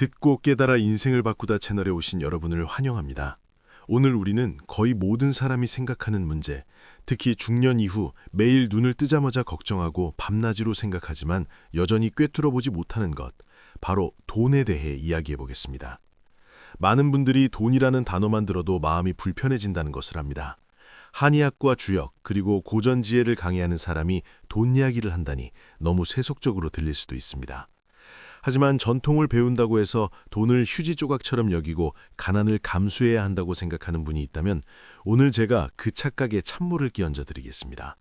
듣고 깨달아 인생을 바꾸다 채널에 오신 여러분을 환영합니다. 오늘 우리는 거의 모든 사람이 생각하는 문제, 특히 중년 이후 매일 눈을 뜨자마자 걱정하고 밤낮으로 생각하지만 여전히 꿰뚫어보지 못하는 것, 바로 돈에 대해 이야기해 보겠습니다. 많은 분들이 돈이라는 단어만 들어도 마음이 불편해진다는 것을 압니다. 한의학과 주역 그리고 고전지혜를 강의하는 사람이 돈 이야기를 한다니 너무 세속적으로 들릴 수도 있습니다. 하지만 전통을 배운다고 해서 돈을 휴지 조각처럼 여기고 가난을 감수해야 한다고 생각하는 분이 있다면 오늘 제가 그 착각에 찬물을 끼얹어 드리겠습니다.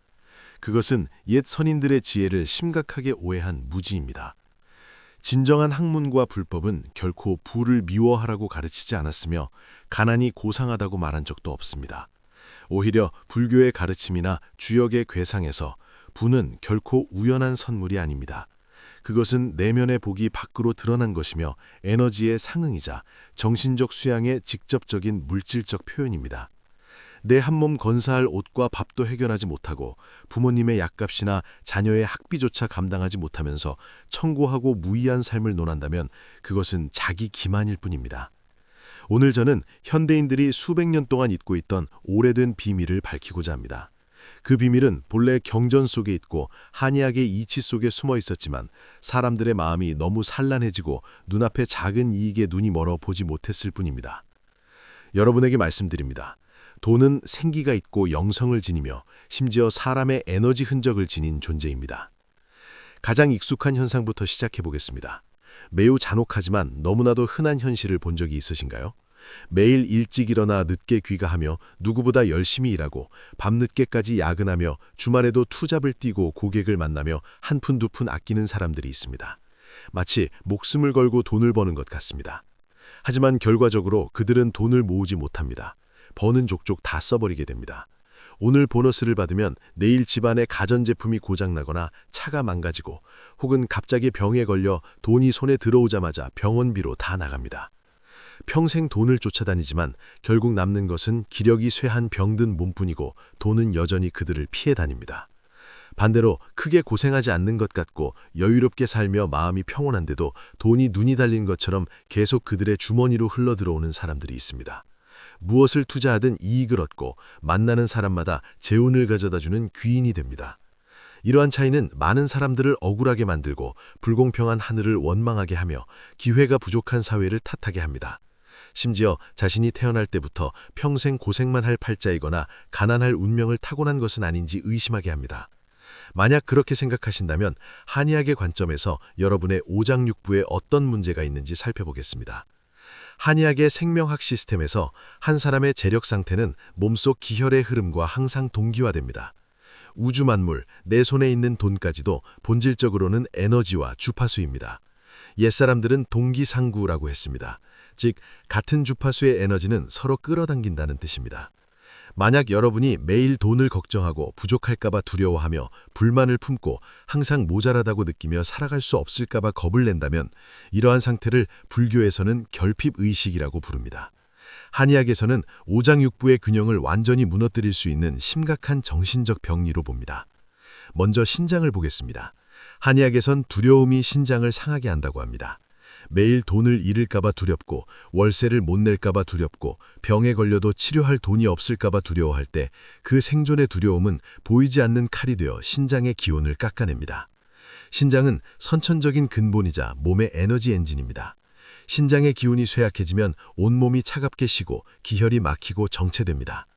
그것은 옛 선인들의 지혜를 심각하게 오해한 무지입니다. 진정한 학문과 불법은 결코 부를 미워하라고 가르치지 않았으며 가난이 고상하다고 말한 적도 없습니다. 오히려 불교의 가르침이나 주역의 궤상에서 부는 결코 우연한 선물이 아닙니다. 그것은 내면의 복이 밖으로 드러난 것이며 에너지의 상응이자 정신적 수양의 직접적인 물질적 표현입니다. 내 한 몸 건사할 옷과 밥도 해결하지 못하고 부모님의 약값이나 자녀의 학비조차 감당하지 못하면서 청고하고 무의한 삶을 논한다면 그것은 자기 기만일 뿐입니다. 오늘 저는 현대인들이 수백 년 동안 잊고 있던 오래된 비밀을 밝히고자 합니다. 그 비밀은 본래 경전 속에 있고 한의학의 이치 속에 숨어 있었지만 사람들의 마음이 너무 산란해지고 눈앞의 작은 이익에 눈이 멀어 보지 못했을 뿐입니다. 여러분에게 말씀드립니다. 돈은 생기가 있고 영성을 지니며 심지어 사람의 에너지 흔적을 지닌 존재입니다. 가장 익숙한 현상부터 시작해 보겠습니다. 매우 잔혹하지만 너무나도 흔한 현실을 본 적이 있으신가요? 매일 일찍 일어나 늦게 귀가하며 누구보다 열심히 일하고 밤늦게까지 야근하며 주말에도 투잡을 뛰고 고객을 만나며 한 푼 두 푼 아끼는 사람들이 있습니다. 마치 목숨을 걸고 돈을 버는 것 같습니다. 하지만 결과적으로 그들은 돈을 모으지 못합니다. 버는 족족 다 써버리게 됩니다. 오늘 보너스를 받으면 내일 집안의 가전제품이 고장나거나 차가 망가지고 혹은 갑자기 병에 걸려 돈이 손에 들어오자마자 병원비로 다 나갑니다. 평생 돈을 쫓아다니지만 결국 남는 것은 기력이 쇠한 병든 몸뿐이고 돈은 여전히 그들을 피해 다닙니다. 반대로 크게 고생하지 않는 것 같고 여유롭게 살며 마음이 평온한데도 돈이 눈이 달린 것처럼 계속 그들의 주머니로 흘러들어오는 사람들이 있습니다. 무엇을 투자하든 이익을 얻고 만나는 사람마다 재운을 가져다주는 귀인이 됩니다. 이러한 차이는 많은 사람들을 억울하게 만들고 불공평한 하늘을 원망하게 하며 기회가 부족한 사회를 탓하게 합니다. 심지어 자신이 태어날 때부터 평생 고생만 할 팔자이거나 가난할 운명을 타고난 것은 아닌지 의심하게 합니다. 만약 그렇게 생각하신다면 한의학의 관점에서 여러분의 오장육부에 어떤 문제가 있는지 살펴보겠습니다. 한의학의 생명학 시스템에서 한 사람의 재력 상태는 몸속 기혈의 흐름과 항상 동기화됩니다. 우주 만물, 내 손에 있는 돈까지도 본질적으로는 에너지와 주파수입니다. 옛사람들은 동기상구라고 했습니다. 즉, 같은 주파수의 에너지는 서로 끌어당긴다는 뜻입니다. 만약 여러분이 매일 돈을 걱정하고 부족할까봐 두려워하며 불만을 품고 항상 모자라다고 느끼며 살아갈 수 없을까봐 겁을 낸다면 이러한 상태를 불교에서는 결핍의식이라고 부릅니다. 한의학에서는 오장육부의 균형을 완전히 무너뜨릴 수 있는 심각한 정신적 병리로 봅니다. 먼저 신장을 보겠습니다. 한의학에선 두려움이 신장을 상하게 한다고 합니다. 매일 돈을 잃을까봐 두렵고 월세를 못 낼까봐 두렵고 병에 걸려도 치료할 돈이 없을까봐 두려워할 때 그 생존의 두려움은 보이지 않는 칼이 되어 신장의 기온을 깎아냅니다. 신장은 선천적인 근본이자 몸의 에너지 엔진입니다. 신장의 기운이 쇠약해지면 온몸이 차갑게 식고 기혈이 막히고 정체됩니다.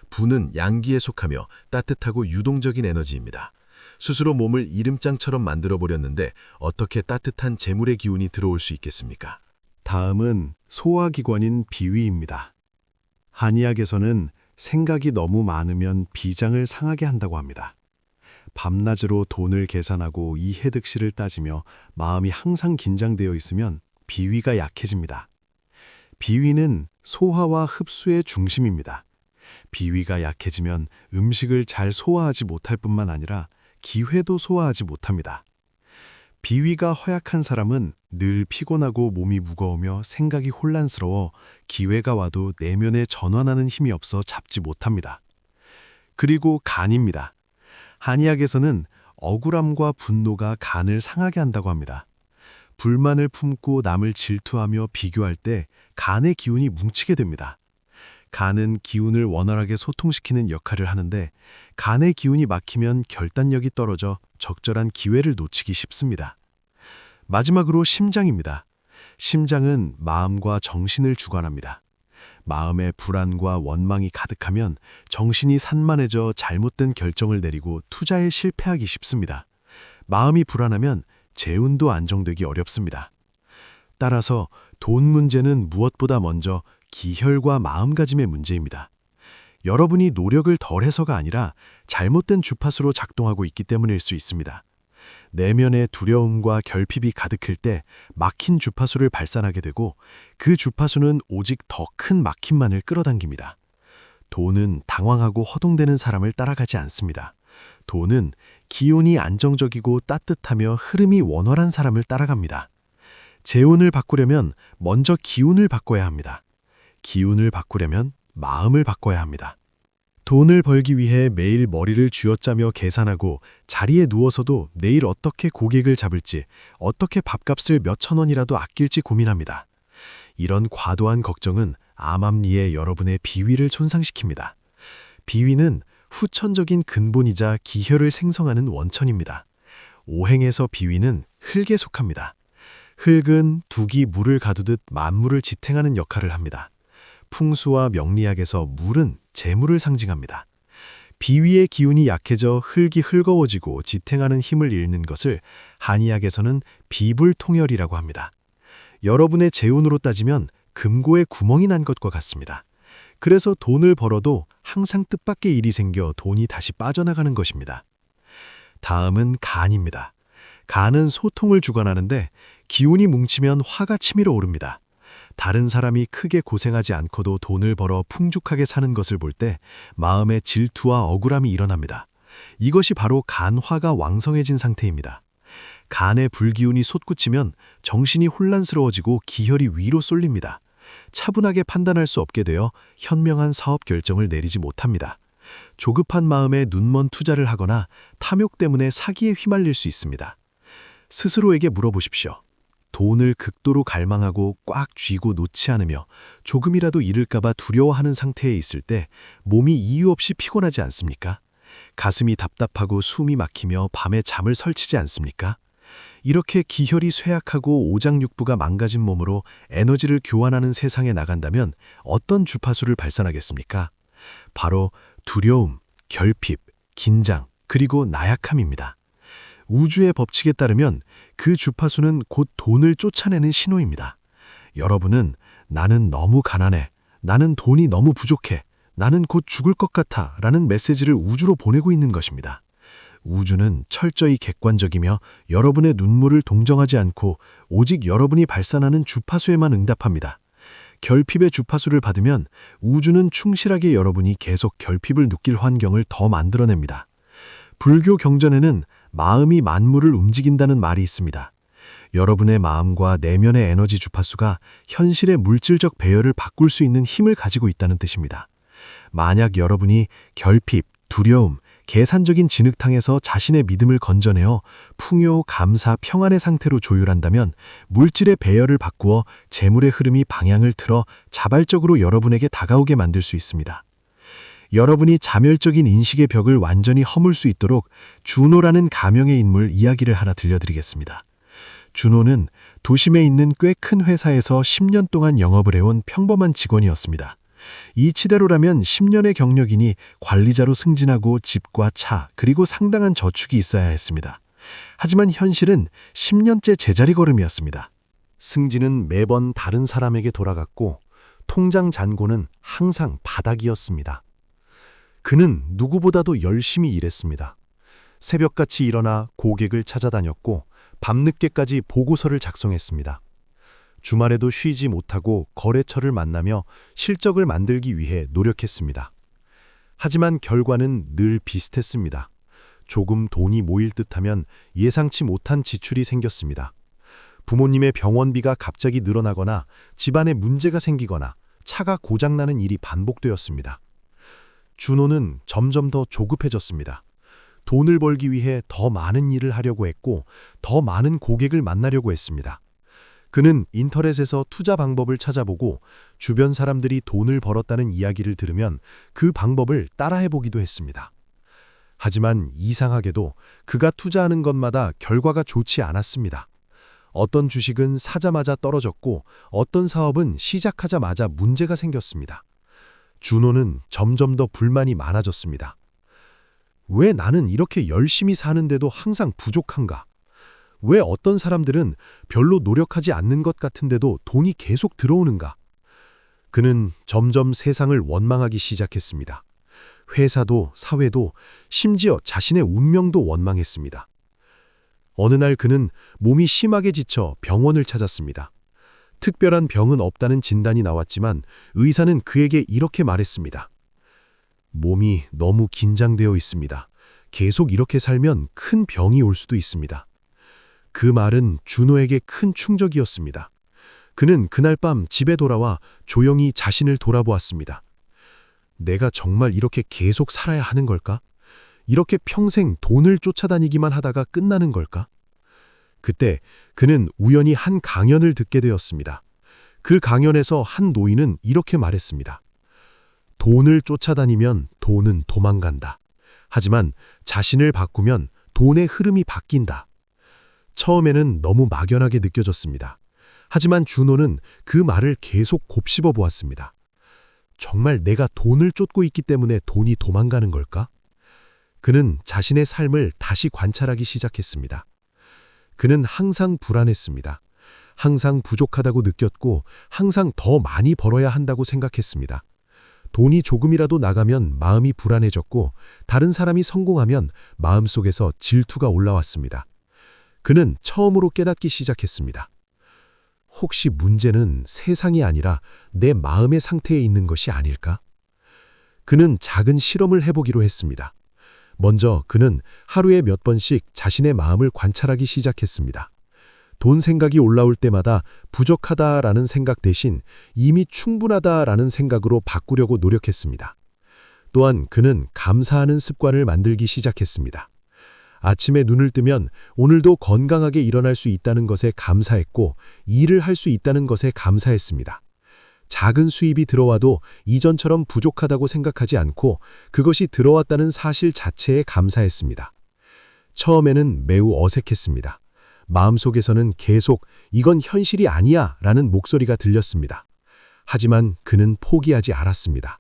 부는 양기에 속하며 따뜻하고 유동적인 에너지입니다. 스스로 몸을 이름장처럼 만들어버렸는데 어떻게 따뜻한 재물의 기운이 들어올 수 있겠습니까? 다음은 소화기관인 비위입니다. 한의학에서는 생각이 너무 많으면 비장을 상하게 한다고 합니다. 밤낮으로 돈을 계산하고 이해득실을 따지며 마음이 항상 긴장되어 있으면 비위가 약해집니다. 비위는 소화와 흡수의 중심입니다. 비위가 약해지면 음식을 잘 소화하지 못할 뿐만 아니라 기회도 소화하지 못합니다. 비위가 허약한 사람은 늘 피곤하고 몸이 무거우며 생각이 혼란스러워 기회가 와도 내면에 전환하는 힘이 없어 잡지 못합니다. 그리고 간입니다. 한의학에서는 억울함과 분노가 간을 상하게 한다고 합니다. 불만을 품고 남을 질투하며 비교할 때 간의 기운이 뭉치게 됩니다. 간은 기운을 원활하게 소통시키는 역할을 하는데 간의 기운이 막히면 결단력이 떨어져 적절한 기회를 놓치기 쉽습니다. 마지막으로 심장입니다. 심장은 마음과 정신을 주관합니다. 마음에 불안과 원망이 가득하면 정신이 산만해져 잘못된 결정을 내리고 투자에 실패하기 쉽습니다. 마음이 불안하면 재운도 안정되기 어렵습니다. 따라서 돈 문제는 무엇보다 먼저 기혈과 마음가짐의 문제입니다. 여러분이 노력을 덜해서가 아니라 잘못된 주파수로 작동하고 있기 때문일 수 있습니다. 내면의 두려움과 결핍이 가득할 때 막힌 주파수를 발산하게 되고 그 주파수는 오직 더 큰 막힘만을 끌어당깁니다. 돈은 당황하고 허둥대는 사람을 따라가지 않습니다. 돈은 기온이 안정적이고 따뜻하며 흐름이 원활한 사람을 따라갑니다. 재운을 바꾸려면 먼저 기운을 바꿔야 합니다. 기운을 바꾸려면 마음을 바꿔야 합니다. 돈을 벌기 위해 매일 머리를 쥐어짜며 계산하고 자리에 누워서도 내일 어떻게 고객을 잡을지, 어떻게 밥값을 몇천 원이라도 아낄지 고민합니다. 이런 과도한 걱정은 암암리에 여러분의 비위를 손상시킵니다. 비위는 후천적인 근본이자 기혈을 생성하는 원천입니다. 오행에서 비위는 흙에 속합니다. 흙은 둑이 물을 가두듯 만물을 지탱하는 역할을 합니다. 풍수와 명리학에서 물은 재물을 상징합니다. 비위의 기운이 약해져 흙이 흙어워지고 지탱하는 힘을 잃는 것을 한의학에서는 비불통혈이라고 합니다. 여러분의 재운으로 따지면 금고에 구멍이 난 것과 같습니다. 그래서 돈을 벌어도 항상 뜻밖의 일이 생겨 돈이 다시 빠져나가는 것입니다. 다음은 간입니다. 간은 소통을 주관하는데 기운이 뭉치면 화가 치밀어 오릅니다. 다른 사람이 크게 고생하지 않고도 돈을 벌어 풍족하게 사는 것을 볼 때 마음에 질투와 억울함이 일어납니다. 이것이 바로 간화가 왕성해진 상태입니다. 간의 불기운이 솟구치면 정신이 혼란스러워지고 기혈이 위로 쏠립니다. 차분하게 판단할 수 없게 되어 현명한 사업 결정을 내리지 못합니다. 조급한 마음에 눈먼 투자를 하거나 탐욕 때문에 사기에 휘말릴 수 있습니다. 스스로에게 물어보십시오. 돈을 극도로 갈망하고 꽉 쥐고 놓지 않으며 조금이라도 잃을까봐 두려워하는 상태에 있을 때 몸이 이유 없이 피곤하지 않습니까? 가슴이 답답하고 숨이 막히며 밤에 잠을 설치지 않습니까? 이렇게 기혈이 쇠약하고 오장육부가 망가진 몸으로 에너지를 교환하는 세상에 나간다면 어떤 주파수를 발산하겠습니까? 바로 두려움, 결핍, 긴장, 그리고 나약함입니다. 우주의 법칙에 따르면 그 주파수는 곧 돈을 쫓아내는 신호입니다. 여러분은 나는 너무 가난해, 나는 돈이 너무 부족해, 나는 곧 죽을 것 같아 라는 메시지를 우주로 보내고 있는 것입니다. 우주는 철저히 객관적이며 여러분의 눈물을 동정하지 않고 오직 여러분이 발산하는 주파수에만 응답합니다. 결핍의 주파수를 받으면 우주는 충실하게 여러분이 계속 결핍을 느낄 환경을 더 만들어냅니다. 불교 경전에는 마음이 만물을 움직인다는 말이 있습니다. 여러분의 마음과 내면의 에너지 주파수가 현실의 물질적 배열을 바꿀 수 있는 힘을 가지고 있다는 뜻입니다. 만약 여러분이 결핍, 두려움, 계산적인 진흙탕에서 자신의 믿음을 건져내어 풍요, 감사, 평안의 상태로 조율한다면 물질의 배열을 바꾸어 재물의 흐름이 방향을 틀어 자발적으로 여러분에게 다가오게 만들 수 있습니다. 여러분이 자멸적인 인식의 벽을 완전히 허물 수 있도록 준호라는 가명의 인물 이야기를 하나 들려드리겠습니다. 준호는 도심에 있는 꽤 큰 회사에서 10년 동안 영업을 해온 평범한 직원이었습니다. 이 치대로라면 10년의 경력이니 관리자로 승진하고 집과 차, 그리고 상당한 저축이 있어야 했습니다. 하지만 현실은 10년째 제자리 걸음이었습니다. 승진은 매번 다른 사람에게 돌아갔고 통장 잔고는 항상 바닥이었습니다. 그는 누구보다도 열심히 일했습니다. 새벽같이 일어나 고객을 찾아다녔고 밤늦게까지 보고서를 작성했습니다. 주말에도 쉬지 못하고 거래처를 만나며 실적을 만들기 위해 노력했습니다. 하지만 결과는 늘 비슷했습니다. 조금 돈이 모일 듯하면 예상치 못한 지출이 생겼습니다. 부모님의 병원비가 갑자기 늘어나거나 집안에 문제가 생기거나 차가 고장나는 일이 반복되었습니다. 준호는 점점 더 조급해졌습니다. 돈을 벌기 위해 더 많은 일을 하려고 했고 더 많은 고객을 만나려고 했습니다. 그는 인터넷에서 투자 방법을 찾아보고 주변 사람들이 돈을 벌었다는 이야기를 들으면 그 방법을 따라해보기도 했습니다. 하지만 이상하게도 그가 투자하는 것마다 결과가 좋지 않았습니다. 어떤 주식은 사자마자 떨어졌고 어떤 사업은 시작하자마자 문제가 생겼습니다. 준호는 점점 더 불만이 많아졌습니다. 왜 나는 이렇게 열심히 사는데도 항상 부족한가? 왜 어떤 사람들은 별로 노력하지 않는 것 같은데도 돈이 계속 들어오는가? 그는 점점 세상을 원망하기 시작했습니다. 회사도 사회도 심지어 자신의 운명도 원망했습니다. 어느 날 그는 몸이 심하게 지쳐 병원을 찾았습니다. 특별한 병은 없다는 진단이 나왔지만 의사는 그에게 이렇게 말했습니다. 몸이 너무 긴장되어 있습니다. 계속 이렇게 살면 큰 병이 올 수도 있습니다. 그 말은 준호에게 큰 충격이었습니다. 그는 그날 밤 집에 돌아와 조용히 자신을 돌아보았습니다. 내가 정말 이렇게 계속 살아야 하는 걸까? 이렇게 평생 돈을 쫓아다니기만 하다가 끝나는 걸까? 그때 그는 우연히 한 강연을 듣게 되었습니다. 그 강연에서 한 노인은 이렇게 말했습니다. 돈을 쫓아다니면 돈은 도망간다. 하지만 자신을 바꾸면 돈의 흐름이 바뀐다. 처음에는 너무 막연하게 느껴졌습니다. 하지만 준호는 그 말을 계속 곱씹어 보았습니다. 정말 내가 돈을 쫓고 있기 때문에 돈이 도망가는 걸까? 그는 자신의 삶을 다시 관찰하기 시작했습니다. 그는 항상 불안했습니다. 항상 부족하다고 느꼈고 항상 더 많이 벌어야 한다고 생각했습니다. 돈이 조금이라도 나가면 마음이 불안해졌고 다른 사람이 성공하면 마음속에서 질투가 올라왔습니다. 그는 처음으로 깨닫기 시작했습니다. 혹시 문제는 세상이 아니라 내 마음의 상태에 있는 것이 아닐까? 그는 작은 실험을 해보기로 했습니다. 먼저 그는 하루에 몇 번씩 자신의 마음을 관찰하기 시작했습니다. 돈 생각이 올라올 때마다 부족하다라는 생각 대신 이미 충분하다라는 생각으로 바꾸려고 노력했습니다. 또한 그는 감사하는 습관을 만들기 시작했습니다. 아침에 눈을 뜨면 오늘도 건강하게 일어날 수 있다는 것에 감사했고 일을 할 수 있다는 것에 감사했습니다. 작은 수입이 들어와도 이전처럼 부족하다고 생각하지 않고 그것이 들어왔다는 사실 자체에 감사했습니다. 처음에는 매우 어색했습니다. 마음속에서는 계속 이건 현실이 아니야 라는 목소리가 들렸습니다. 하지만 그는 포기하지 않았습니다.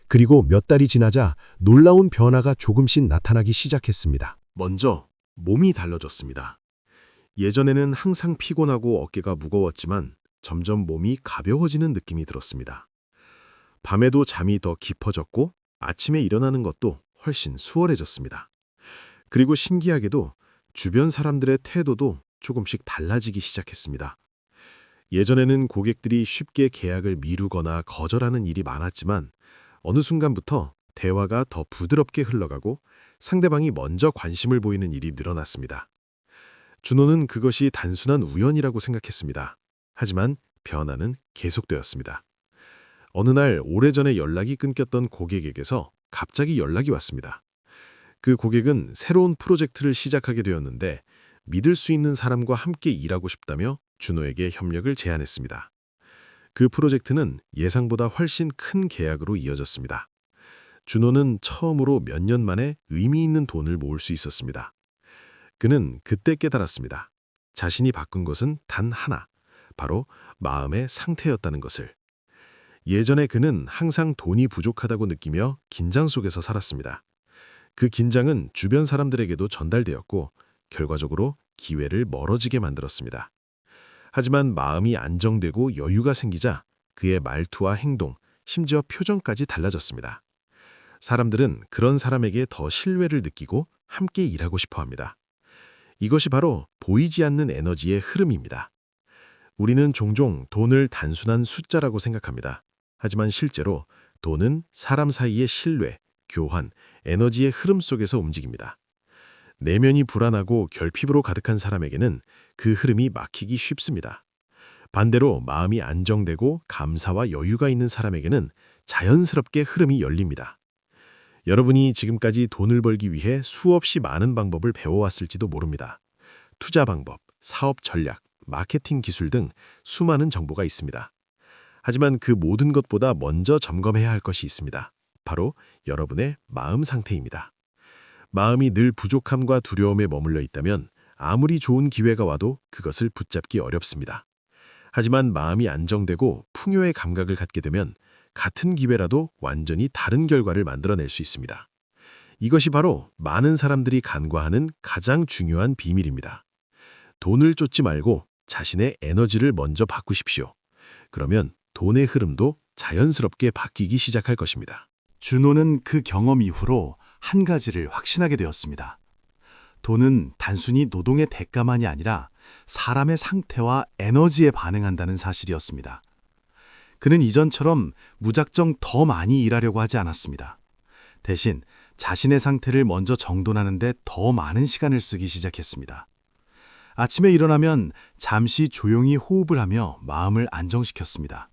그리고 몇 달이 지나자 놀라운 변화가 조금씩 나타나기 시작했습니다. 먼저 몸이 달라졌습니다. 예전에는 항상 피곤하고 어깨가 무거웠지만 점점 몸이 가벼워지는 느낌이 들었습니다. 밤에도 잠이 더 깊어졌고 아침에 일어나는 것도 훨씬 수월해졌습니다. 그리고 신기하게도 주변 사람들의 태도도 조금씩 달라지기 시작했습니다. 예전에는 고객들이 쉽게 계약을 미루거나 거절하는 일이 많았지만 어느 순간부터 대화가 더 부드럽게 흘러가고 상대방이 먼저 관심을 보이는 일이 늘어났습니다. 준호는 그것이 단순한 우연이라고 생각했습니다. 하지만 변화는 계속되었습니다. 어느 날 오래전에 연락이 끊겼던 고객에게서 갑자기 연락이 왔습니다. 그 고객은 새로운 프로젝트를 시작하게 되었는데 믿을 수 있는 사람과 함께 일하고 싶다며 준호에게 협력을 제안했습니다. 그 프로젝트는 예상보다 훨씬 큰 계약으로 이어졌습니다. 준호는 처음으로 몇 년 만에 의미 있는 돈을 모을 수 있었습니다. 그는 그때 깨달았습니다. 자신이 바꾼 것은 단 하나, 바로 마음의 상태였다는 것을. 예전에 그는 항상 돈이 부족하다고 느끼며 긴장 속에서 살았습니다. 그 긴장은 주변 사람들에게도 전달되었고 결과적으로 기회를 멀어지게 만들었습니다. 하지만 마음이 안정되고 여유가 생기자 그의 말투와 행동, 심지어 표정까지 달라졌습니다. 사람들은 그런 사람에게 더 신뢰를 느끼고 함께 일하고 싶어 합니다. 이것이 바로 보이지 않는 에너지의 흐름입니다. 우리는 종종 돈을 단순한 숫자라고 생각합니다. 하지만 실제로 돈은 사람 사이의 신뢰, 교환, 에너지의 흐름 속에서 움직입니다. 내면이 불안하고 결핍으로 가득한 사람에게는 그 흐름이 막히기 쉽습니다. 반대로 마음이 안정되고 감사와 여유가 있는 사람에게는 자연스럽게 흐름이 열립니다. 여러분이 지금까지 돈을 벌기 위해 수없이 많은 방법을 배워왔을지도 모릅니다. 투자 방법, 사업 전략, 마케팅 기술 등 수많은 정보가 있습니다. 하지만 그 모든 것보다 먼저 점검해야 할 것이 있습니다. 바로 여러분의 마음 상태입니다. 마음이 늘 부족함과 두려움에 머물러 있다면 아무리 좋은 기회가 와도 그것을 붙잡기 어렵습니다. 하지만 마음이 안정되고 풍요의 감각을 갖게 되면 같은 기회라도 완전히 다른 결과를 만들어낼 수 있습니다. 이것이 바로 많은 사람들이 간과하는 가장 중요한 비밀입니다. 돈을 쫓지 말고 자신의 에너지를 먼저 바꾸십시오. 그러면 돈의 흐름도 자연스럽게 바뀌기 시작할 것입니다. 준호는 그 경험 이후로 한 가지를 확신하게 되었습니다. 돈은 단순히 노동의 대가만이 아니라 사람의 상태와 에너지에 반응한다는 사실이었습니다. 그는 이전처럼 무작정 더 많이 일하려고 하지 않았습니다. 대신 자신의 상태를 먼저 정돈하는 데 더 많은 시간을 쓰기 시작했습니다. 아침에 일어나면 잠시 조용히 호흡을 하며 마음을 안정시켰습니다.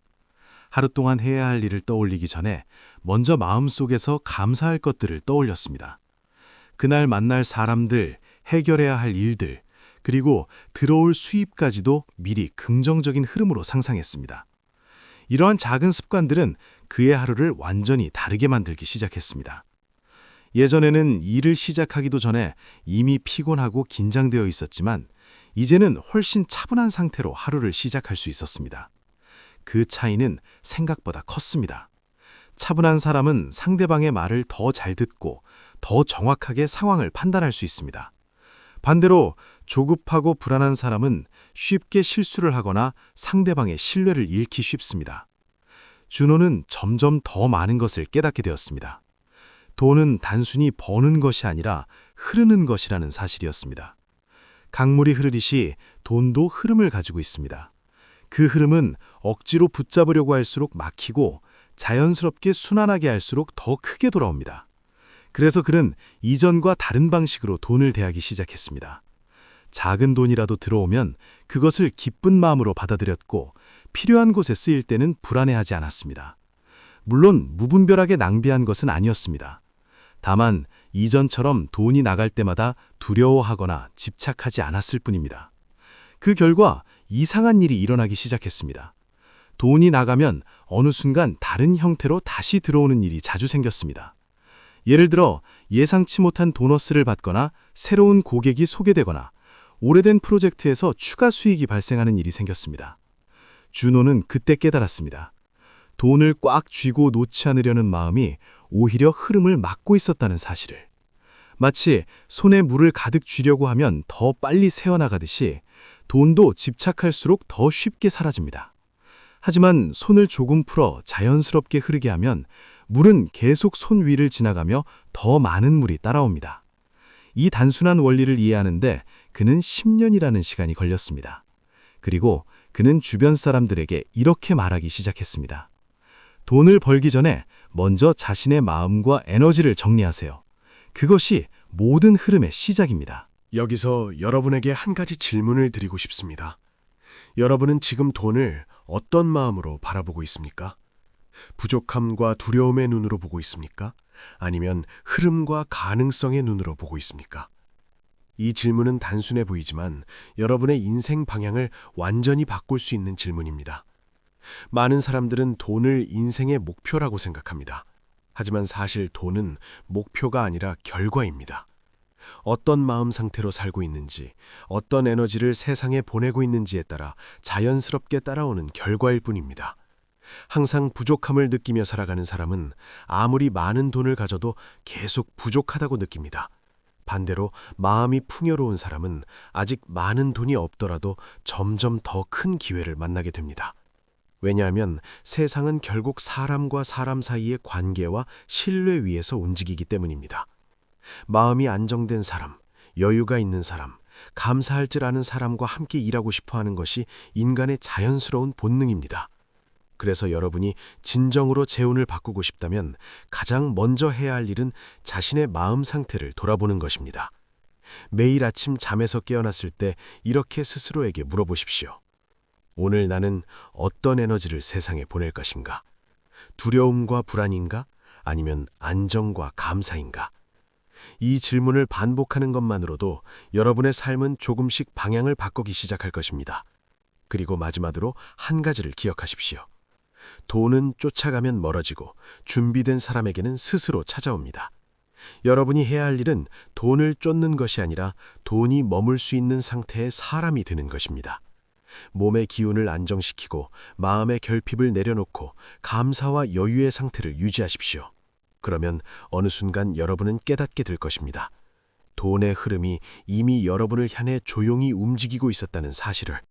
하루 동안 해야 할 일을 떠올리기 전에 먼저 마음속에서 감사할 것들을 떠올렸습니다. 그날 만날 사람들, 해결해야 할 일들, 그리고 들어올 수입까지도 미리 긍정적인 흐름으로 상상했습니다. 이러한 작은 습관들은 그의 하루를 완전히 다르게 만들기 시작했습니다. 예전에는 일을 시작하기도 전에 이미 피곤하고 긴장되어 있었지만 이제는 훨씬 차분한 상태로 하루를 시작할 수 있었습니다. 그 차이는 생각보다 컸습니다. 차분한 사람은 상대방의 말을 더 잘 듣고 더 정확하게 상황을 판단할 수 있습니다. 반대로 조급하고 불안한 사람은 쉽게 실수를 하거나 상대방의 신뢰를 잃기 쉽습니다. 준호는 점점 더 많은 것을 깨닫게 되었습니다. 돈은 단순히 버는 것이 아니라 흐르는 것이라는 사실이었습니다. 강물이 흐르듯이 돈도 흐름을 가지고 있습니다. 그 흐름은 억지로 붙잡으려고 할수록 막히고 자연스럽게 순환하게 할수록 더 크게 돌아옵니다. 그래서 그는 이전과 다른 방식으로 돈을 대하기 시작했습니다. 작은 돈이라도 들어오면 그것을 기쁜 마음으로 받아들였고 필요한 곳에 쓰일 때는 불안해하지 않았습니다. 물론 무분별하게 낭비한 것은 아니었습니다. 다만 이전처럼 돈이 나갈 때마다 두려워하거나 집착하지 않았을 뿐입니다. 그 결과 이상한 일이 일어나기 시작했습니다. 돈이 나가면 어느 순간 다른 형태로 다시 들어오는 일이 자주 생겼습니다. 예를 들어 예상치 못한 보너스를 받거나 새로운 고객이 소개되거나 오래된 프로젝트에서 추가 수익이 발생하는 일이 생겼습니다. 준호는 그때 깨달았습니다. 돈을 꽉 쥐고 놓지 않으려는 마음이 오히려 흐름을 막고 있었다는 사실을. 마치 손에 물을 가득 쥐려고 하면 더 빨리 새어나가듯이 돈도 집착할수록 더 쉽게 사라집니다. 하지만 손을 조금 풀어 자연스럽게 흐르게 하면 물은 계속 손 위를 지나가며 더 많은 물이 따라옵니다. 이 단순한 원리를 이해하는데 그는 10년이라는 시간이 걸렸습니다. 그리고 그는 주변 사람들에게 이렇게 말하기 시작했습니다. 돈을 벌기 전에 먼저 자신의 마음과 에너지를 정리하세요. 그것이 모든 흐름의 시작입니다. 여기서 여러분에게 한 가지 질문을 드리고 싶습니다. 여러분은 지금 돈을 어떤 마음으로 바라보고 있습니까? 부족함과 두려움의 눈으로 보고 있습니까? 아니면 흐름과 가능성의 눈으로 보고 있습니까? 이 질문은 단순해 보이지만 여러분의 인생 방향을 완전히 바꿀 수 있는 질문입니다. 많은 사람들은 돈을 인생의 목표라고 생각합니다. 하지만 사실 돈은 목표가 아니라 결과입니다. 어떤 마음 상태로 살고 있는지, 어떤 에너지를 세상에 보내고 있는지에 따라 자연스럽게 따라오는 결과일 뿐입니다. 항상 부족함을 느끼며 살아가는 사람은 아무리 많은 돈을 가져도 계속 부족하다고 느낍니다. 반대로 마음이 풍요로운 사람은 아직 많은 돈이 없더라도 점점 더 큰 기회를 만나게 됩니다. 왜냐하면 세상은 결국 사람과 사람 사이의 관계와 신뢰 위에서 움직이기 때문입니다. 마음이 안정된 사람, 여유가 있는 사람, 감사할 줄 아는 사람과 함께 일하고 싶어 하는 것이 인간의 자연스러운 본능입니다. 그래서 여러분이 진정으로 재운을 바꾸고 싶다면 가장 먼저 해야 할 일은 자신의 마음 상태를 돌아보는 것입니다. 매일 아침 잠에서 깨어났을 때 이렇게 스스로에게 물어보십시오. 오늘 나는 어떤 에너지를 세상에 보낼 것인가? 두려움과 불안인가? 아니면 안정과 감사인가? 이 질문을 반복하는 것만으로도 여러분의 삶은 조금씩 방향을 바꾸기 시작할 것입니다. 그리고 마지막으로 한 가지를 기억하십시오. 돈은 쫓아가면 멀어지고 준비된 사람에게는 스스로 찾아옵니다. 여러분이 해야 할 일은 돈을 쫓는 것이 아니라 돈이 머물 수 있는 상태의 사람이 되는 것입니다. 몸의 기운을 안정시키고 마음의 결핍을 내려놓고 감사와 여유의 상태를 유지하십시오. 그러면 어느 순간 여러분은 깨닫게 될 것입니다. 돈의 흐름이 이미 여러분을 향해 조용히 움직이고 있었다는 사실을.